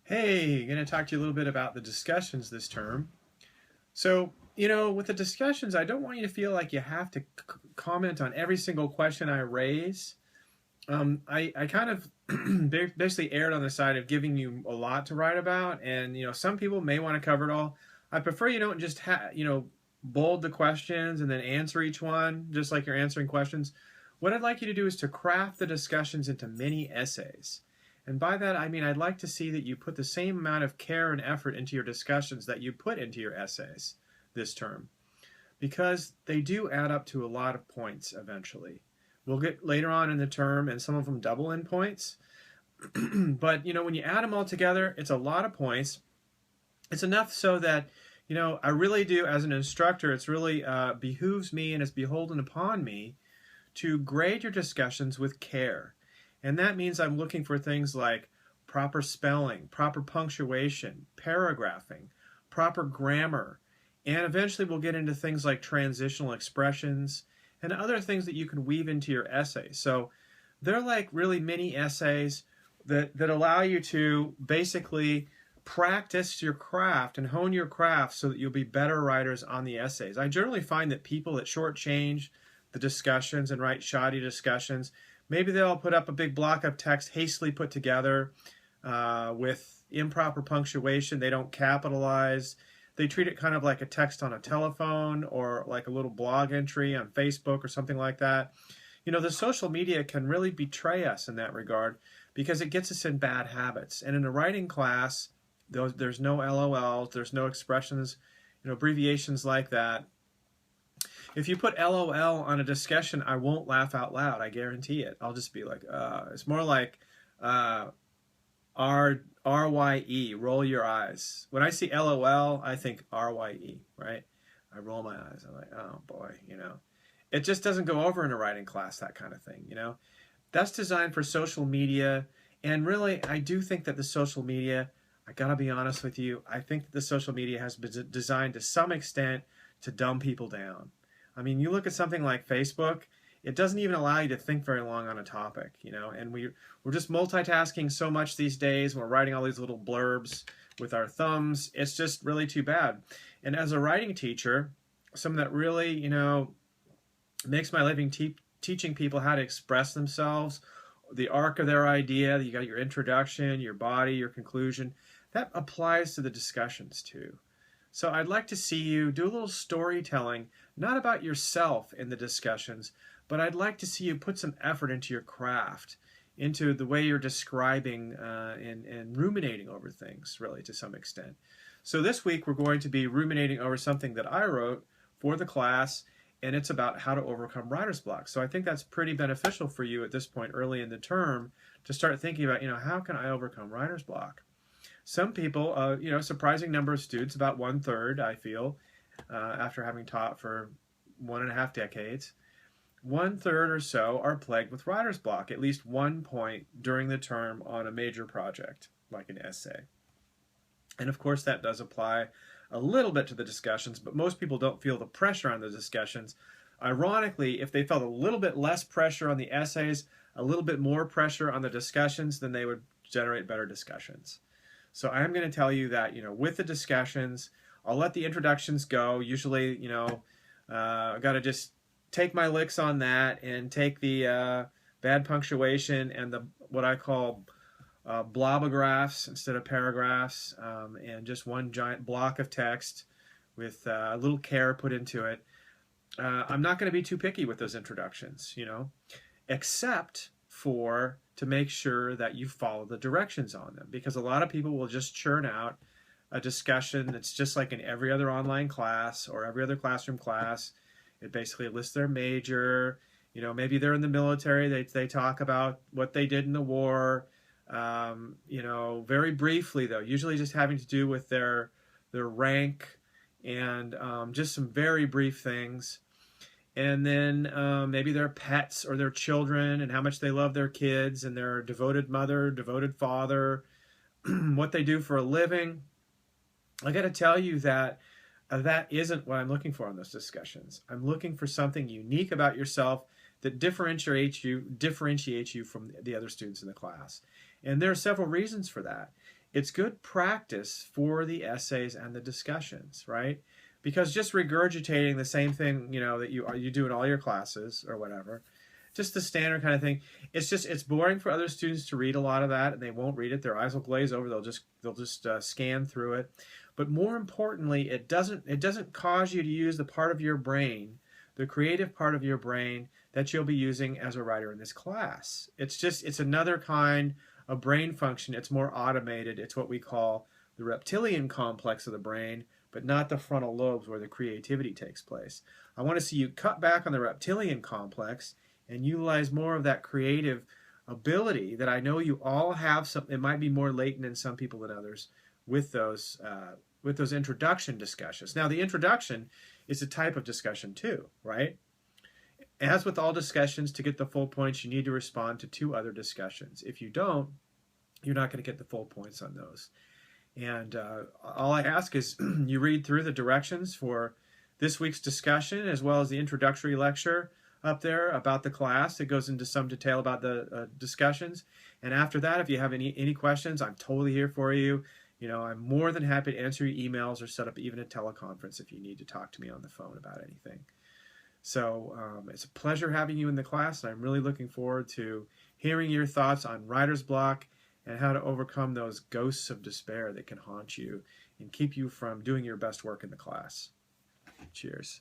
Hey, going to talk to you a little bit about the discussions this term. So, with the discussions, I don't want you to feel like you have to comment on every single question I raise. I kind of basically erred on the side of giving you a lot to write about, and some people may want to cover it all. I prefer you don't just bold the questions and then answer each one just like you're answering questions. What I'd like you to do is to craft the discussions into mini essays. And by that, I mean I'd like to see that you put the same amount of care and effort into your discussions that you put into your essays this term, because they do add up to a lot of points eventually. We'll get later on in the term, and some of them double in points. But when you add them all together, it's a lot of points. It's enough so that I really do, as an instructor, it's really behooves me and it's beholden upon me to grade your discussions with care. And that means I'm looking for things like proper spelling, proper punctuation, paragraphing, proper grammar, and eventually we'll get into things like transitional expressions and other things that you can weave into your essay. So they're like really mini essays that allow you to basically practice your craft and hone your craft so that you'll be better writers on the essays. I generally find that people that shortchange the discussions and write shoddy discussions, maybe they'll put up a big block of text hastily put together with improper punctuation. They don't capitalize. They treat it kind of like a text on a telephone or like a little blog entry on Facebook or something like that. The social media can really betray us in that regard because it gets us in bad habits. And in a writing class, there's no LOLs, there's no expressions, abbreviations like that. If you put LOL on a discussion, I won't laugh out loud. I guarantee it. I'll just be like, it's more like RYE, roll your eyes. When I see LOL, I think RYE, right? I roll my eyes. I'm like, oh boy, It just doesn't go over in a writing class, that kind of thing, That's designed for social media. And really, I do think that the social media, I gotta be honest with you, I think that the social media has been designed to some extent to dumb people down. I mean, you look at something like Facebook, it doesn't even allow you to think very long on a topic, and we're just multitasking so much these days. We're writing all these little blurbs with our thumbs. It's just really too bad. And as a writing teacher, something that really, makes my living teaching people how to express themselves, the arc of their idea, you got your introduction, your body, your conclusion, that applies to the discussions too. So I'd like to see you do a little storytelling, not about yourself in the discussions, but I'd like to see you put some effort into your craft, into the way you're describing and ruminating over things, really, to some extent. So this week we're going to be ruminating over something that I wrote for the class, and it's about how to overcome writer's block. So I think that's pretty beneficial for you at this point early in the term to start thinking about, how can I overcome writer's block? Some people, surprising number of students, about 1/3, I feel, after having taught for 1.5 decades, 1/3 or so are plagued with writer's block at least one point during the term on a major project, like an essay. And of course that does apply a little bit to the discussions, but most people don't feel the pressure on the discussions. Ironically, if they felt a little bit less pressure on the essays, a little bit more pressure on the discussions, then they would generate better discussions. So I'm going to tell you that, with the discussions, I'll let the introductions go. Usually, I've got to just take my licks on that and take the bad punctuation and the what I call blobographs instead of paragraphs, and just one giant block of text with a little care put into it. I'm not going to be too picky with those introductions, except for to make sure that you follow the directions on them, because a lot of people will just churn out a discussion that's just like in every other online class or every other classroom class. It basically lists their major, maybe they're in the military, they talk about what they did in the war, very briefly though, usually just having to do with their rank and just some very brief things. And then maybe their pets or their children and how much they love their kids and their devoted mother, devoted father, what they do for a living. I got to tell you that that isn't what I'm looking for in those discussions. I'm looking for something unique about yourself that differentiates you from the other students in the class. And there are several reasons for that. it's good practice for the essays and the discussions, right? Because just regurgitating the same thing, that you do in all your classes or whatever, just the standard kind of thing. It's boring for other students to read a lot of that, and they won't read it. Their eyes will glaze over. They'll just scan through it. But more importantly, it doesn't cause you to use the part of your brain, the creative part of your brain that you'll be using as a writer in this class. It's another kind of brain function. It's more automated. It's what we call the reptilian complex of the brain, but not the frontal lobes where the creativity takes place. I want to see you cut back on the reptilian complex and utilize more of that creative ability that I know you all have. It might be more latent in some people than others with those introduction discussions. Now, the introduction is a type of discussion too, right? As with all discussions, to get the full points, you need to respond to 2 other discussions. If you don't, you're not going to get the full points on those. And all I ask is you read through the directions for this week's discussion, as well as the introductory lecture up there about the class. It goes into some detail about the discussions. And after that, if you have any questions, I'm totally here for you. I'm more than happy to answer your emails or set up even a teleconference if you need to talk to me on the phone about anything. So it's a pleasure having you in the class, and I'm really looking forward to hearing your thoughts on writer's block and how to overcome those ghosts of despair that can haunt you and keep you from doing your best work in the class. Cheers.